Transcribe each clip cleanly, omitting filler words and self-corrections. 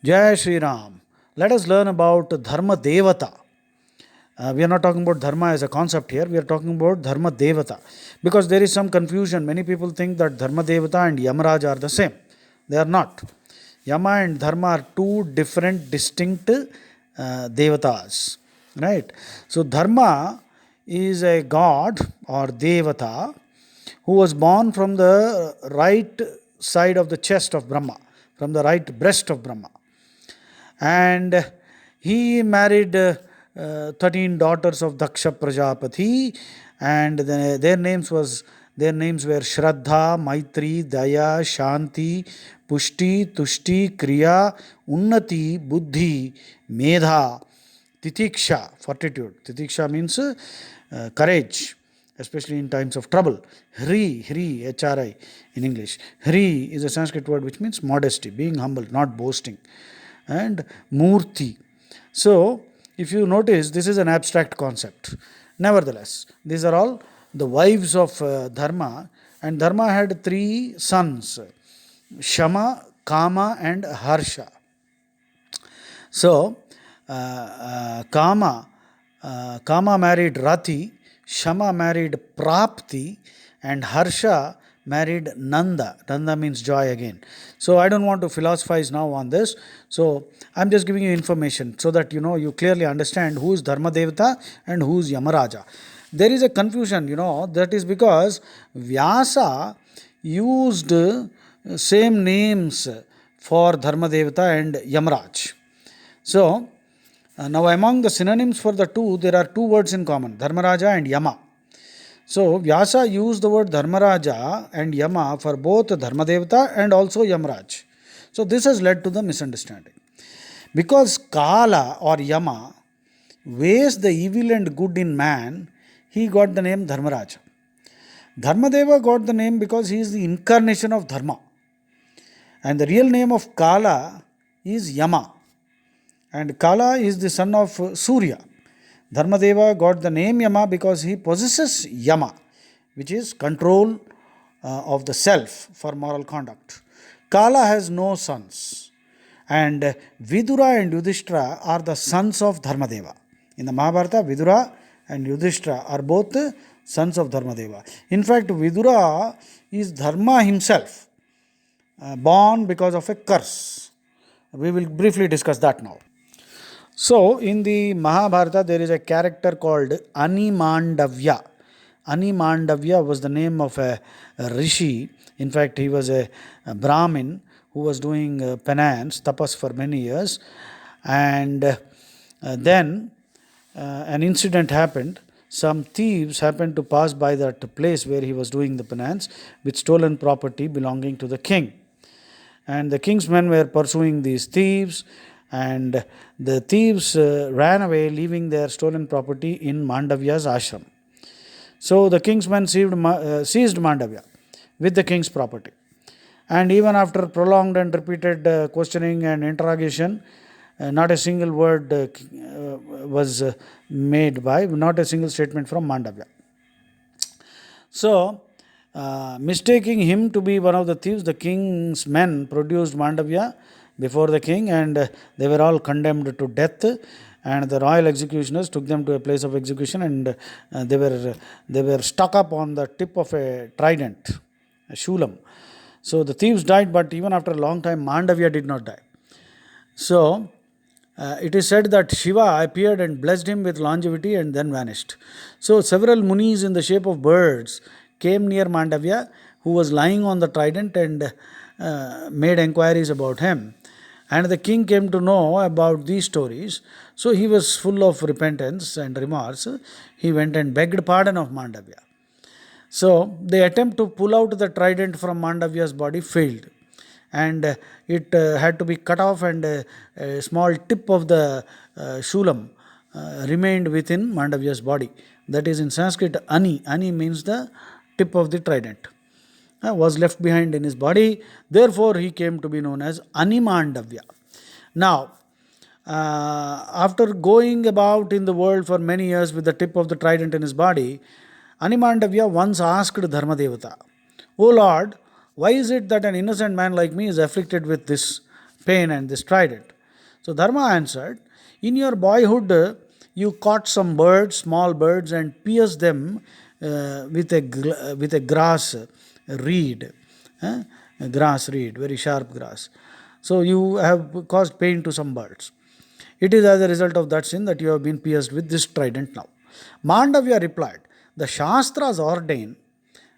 Jai Shri Ram. Let us learn about Dharma Devata. We are not talking about Dharma as a concept here, we are talking about Dharma Devata. Because there is some confusion. Many people think that Dharma Devata and Yamaraj are the same. They are not. Yama and Dharma are two different, distinct devatas. Right? So, Dharma is a god or devata who was born from the right side of the chest of Brahma, from the right breast of Brahma. And he married 13 daughters of Daksha Prajapati, and their names were Shraddha, Maitri, Daya, Shanti, Pushti, Tushti, Kriya, Unnati, Buddhi, Medha, Titiksha, fortitude. Titiksha means courage, especially in times of trouble. Hri, H-R-I in English. Hri is a Sanskrit word which means modesty, being humble, not boasting. And Murti. So, if you notice, this is an abstract concept. Nevertheless, these are all the wives of Dharma, and Dharma had three sons: Shama, Kama, and Harsha. So, Kama married Rati, Shama married Prapti, and Harsha married Nanda. Nanda means joy again. So I don't want to philosophize now on this. So I'm just giving you information so that you clearly understand who is Dharma Devata and who is Yamaraja. There is a confusion, that is because Vyasa used same names for Dharma Devata and Yamaraj. So, now among the synonyms for the two, there are two words in common, Dharmaraja and Yama. So, Vyasa used the word Dharmaraja and Yama for both Dharmadevata and also Yamaraj. So, this has led to the misunderstanding. Because Kala or Yama weighs the evil and good in man, he got the name Dharmaraja. Dharmadeva got the name because he is the incarnation of Dharma. And the real name of Kala is Yama. And Kala is the son of Surya. Dharmadeva got the name Yama because he possesses Yama, which is control of the self for moral conduct. Kala has no sons. And Vidura and Yudhishthira are the sons of Dharmadeva. In the Mahabharata, Vidura and Yudhishthira are both sons of Dharmadeva. In fact, Vidura is Dharma himself, born because of a curse. We will briefly discuss that now. So, in the Mahabharata, there is a character called Animandavya. Animandavya was the name of a rishi. In fact, he was a Brahmin who was doing penance, tapas for many years. And then an incident happened. Some thieves happened to pass by that place where he was doing the penance with stolen property belonging to the king. And the king's men were pursuing these thieves, and the thieves ran away, leaving their stolen property in Mandavya's ashram. So the king's men seized Mandavya with the king's property. And even after prolonged and repeated questioning and interrogation, not a single word was made not a single statement from Mandavya. So, mistaking him to be one of the thieves, the king's men produced Mandavya before the king, and they were all condemned to death, and the royal executioners took them to a place of execution, and they were stuck up on the tip of a trident, a shulam. So the thieves died, but even after a long time, Mandavya did not die. So it is said that Shiva appeared and blessed him with longevity and then vanished. So several munis in the shape of birds came near Mandavya, who was lying on the trident, and made enquiries about him. And the king came to know about these stories. So he was full of repentance and remorse. He went and begged pardon of Mandavya. So the attempt to pull out the trident from Mandavya's body failed. And it had to be cut off, and a small tip of the shulam remained within Mandavya's body. That is in Sanskrit, Ani. Ani means the tip of the trident. Was left behind in his body. Therefore, he came to be known as Animandavya. Now, after going about in the world for many years with the tip of the trident in his body, Animandavya once asked Dharmadevata, "O Lord, why is it that an innocent man like me is afflicted with this pain and this trident. So Dharma answered, in your boyhood, you caught some birds, small birds, and pierced them with a grass reed, a grass reed, very sharp grass. So you have caused pain to some birds. It is as a result of that sin that you have been pierced with this trident now. Mandavya replied, the Shastras ordain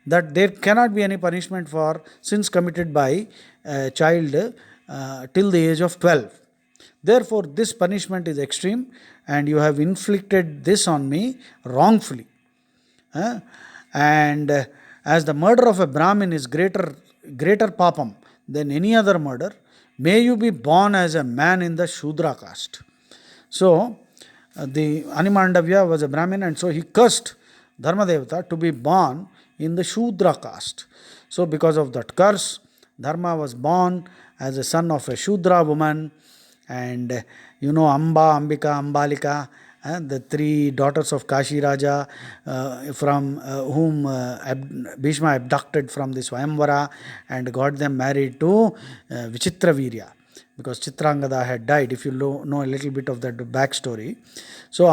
that there cannot be any punishment for sins committed by a child till the age of 12. Therefore, this punishment is extreme, and you have inflicted this on me wrongfully. And as the murder of a Brahmin is greater papam than any other murder, may you be born as a man in the Shudra caste. So, the Animandavya was a Brahmin, and so he cursed Dharmadevata to be born in the Shudra caste. So, because of that curse, Dharma was born as a son of a Shudra woman, and Amba, Ambika, Ambalika, the three daughters of Kashi Raja, from whom Bhishma abducted from the Swayamvara and got them married to Vichitravirya, because Chitrangada had died, if you know a little bit of that backstory. So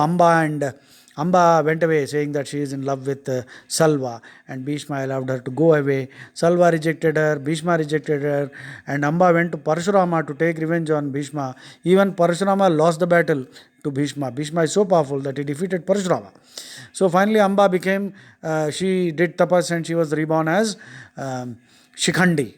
Amba went away saying that she is in love with Salva, and Bhishma allowed her to go away. Salva rejected her, Bhishma rejected her, and Amba went to Parashurama to take revenge on Bhishma. Even Parashurama lost the battle to Bhishma. Bhishma is so powerful that he defeated Parashurama. So finally Amba became, she did tapas and she was reborn as Shikhandi.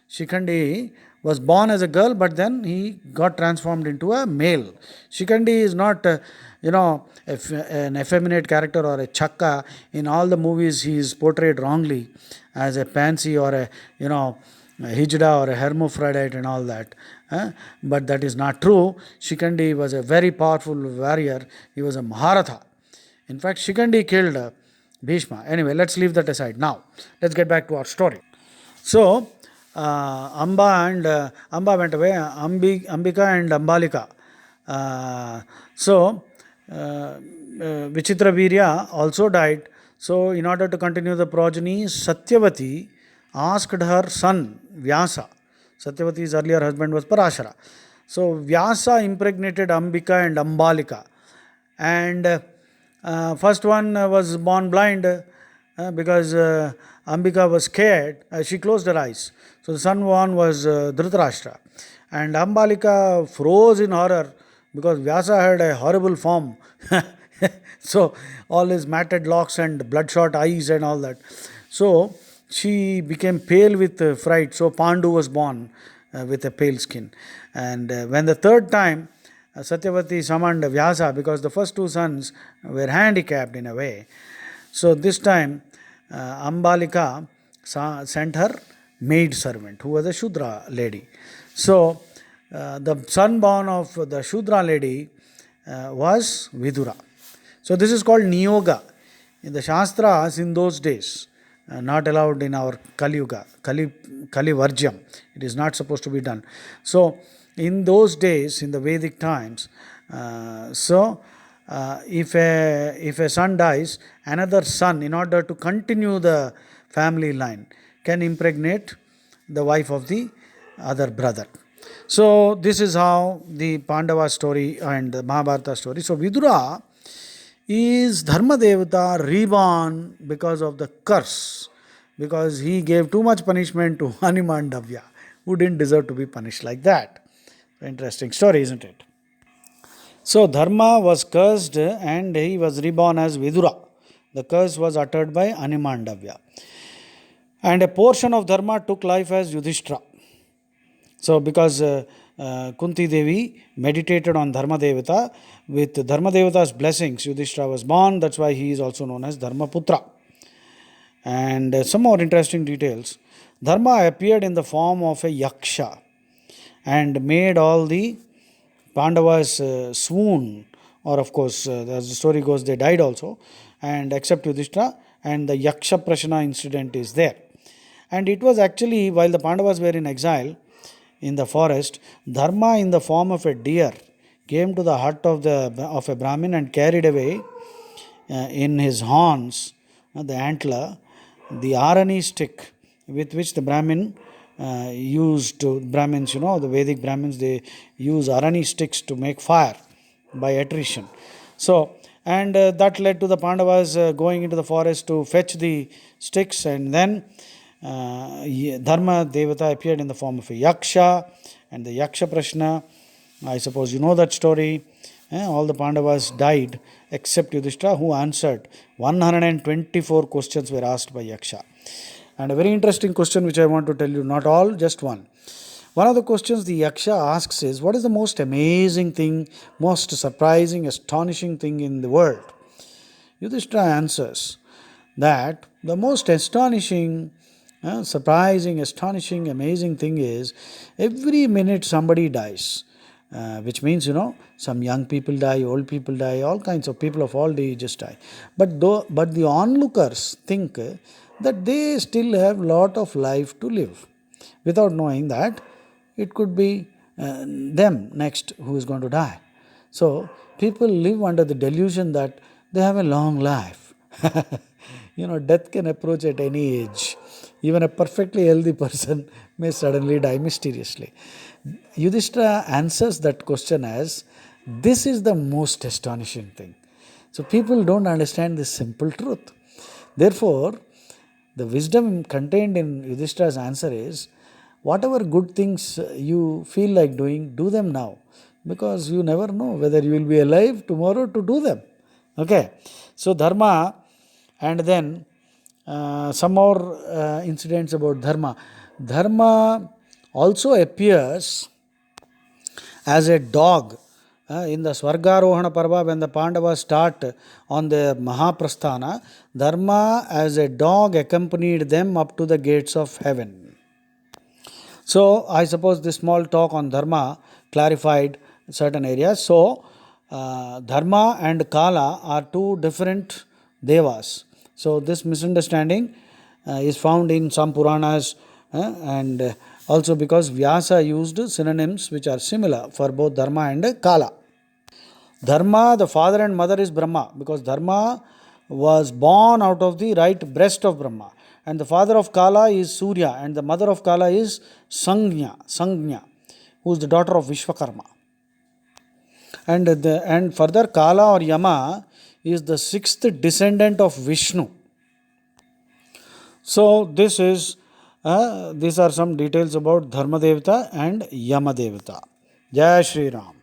Shikhandi was born as a girl, but then he got transformed into a male. Shikhandi is not, an effeminate character or a chakka. In all the movies, he is portrayed wrongly as a pansy or a hijda or a hermaphrodite and all that. But that is not true. Shikhandi was a very powerful warrior. He was a Maharatha. In fact, Shikhandi killed Bhishma. Anyway, let's leave that aside. Now, let's get back to our story. So, Amba went away, Ambika and Ambalika. Vichitravirya also died. So, in order to continue the progeny, Satyavati asked her son Vyasa. Satyavati's earlier husband was Parashara. So, Vyasa impregnated Ambika and Ambalika. And first one was born blind because Ambika was scared. She closed her eyes. So the son born was Dhritarashtra. And Ambalika froze in horror because Vyasa had a horrible form. So all his matted locks and bloodshot eyes and all that. So she became pale with fright. So Pandu was born with a pale skin. And when the third time Satyavati summoned Vyasa, because the first two sons were handicapped in a way. So this time Ambalika sent her maid servant, who was a Shudra lady. So the son born of the Shudra lady was Vidura. So this is called Niyoga. In the Shastras in those days, not allowed in our Kali Yuga, Kali Varjyam. It is not supposed to be done. So in those days, in the Vedic times, if a son dies, another son, in order to continue the family line, can impregnate the wife of the other brother. So this is how the Pandava story and the Mahabharata story. So Vidura is Dharma Devata reborn because of the curse, because he gave too much punishment to Animandavya, who didn't deserve to be punished like that. Interesting story, isn't it? So Dharma was cursed and he was reborn as Vidura. The curse was uttered by Animandavya. And a portion of Dharma took life as Yudhishthira. So because Kunti Devi meditated on Dharma Devata, with Dharma Devata's blessings, Yudhishthira was born. That's why he is also known as Dharma Putra. And some more interesting details. Dharma appeared in the form of a yaksha and made all the Pandavas swoon, or of course, as the story goes, they died also, and except Yudhishthira, and the Yaksha Prashana incident is there. And it was actually while the Pandavas were in exile in the forest, Dharma in the form of a deer came to the hut of a Brahmin and carried away in his horns, the antler, the arani stick with which the Brahmin used to Brahmins, the Vedic Brahmins, they use arani sticks to make fire by attrition. So, and that led to the Pandavas going into the forest to fetch the sticks, and then Dharma Devata appeared in the form of a Yaksha, and the Yaksha Prashna, I suppose you know that story. All the Pandavas died except Yudhishthira, who answered. 124 questions were asked by Yaksha. And a very interesting question which I want to tell you, not all, just one. One of the questions the Yaksha asks is, what is the most amazing thing, most surprising, astonishing thing in the world? Yudhishthira answers that the most astonishing, surprising, astonishing, amazing thing is every minute somebody dies. Which means, some young people die, old people die, all kinds of people of all ages die. But the onlookers think that they still have lot of life to live, without knowing that it could be them next who is going to die. So people live under the delusion that they have a long life. Death can approach at any age. Even a perfectly healthy person may suddenly die mysteriously. Yudhishthira answers that question as, this is the most astonishing thing. So people don't understand this simple truth. Therefore, the wisdom contained in Yudhishthira's answer is, whatever good things you feel like doing, do them now. Because you never know whether you will be alive tomorrow to do them. Okay. So Dharma, and then some more incidents about Dharma. Dharma also appears as a dog in the Swargarohana Parva, when the Pandavas start on their Mahaprasthana. Dharma as a dog accompanied them up to the gates of heaven. So I suppose this small talk on Dharma clarified certain areas. So Dharma and Kala are two different devas. So this misunderstanding is found in some Puranas, and also because Vyasa used synonyms which are similar for both Dharma and Kala. Dharma, the father and mother, is Brahma, because Dharma was born out of the right breast of Brahma. And the father of Kala is Surya, and the mother of Kala is Sangnya, who is the daughter of Vishwakarma. And further, Kala or Yama is the sixth descendant of Vishnu. So these are some details about Dharma Devata and Yama Devata. Jai Shri Ram.